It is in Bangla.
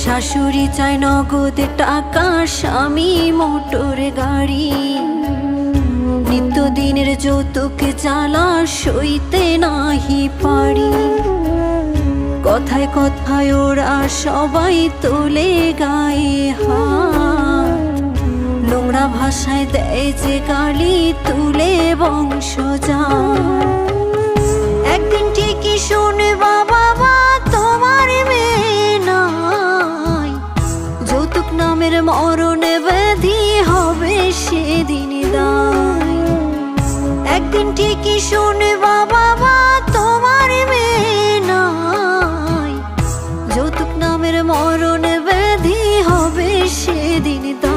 শাশুড়ি চায় নগদ টাকা, স্বামী মোটর গাড়ি। নিত্যদিনের যৌতুক জ্বালা সইতে নাহি পারি। কথায় কথায় ওরা সবাই তোলে গায়ে হাত, নোংরা ভাষায় দেয় যে গালি, তুলে বংশজাত। একদিন ঠিকই শুনবা বাবা তোমার মেয়ে নাই, যৌতুক নামের মরণ ব্যাধি হবে সেদিন দায়। একদিন ঠিকই শুনবা বাবা তোমার মেয়ে নাই, যৌতুক নামের মরণ ব্যাধি হবে সেদিন দায়।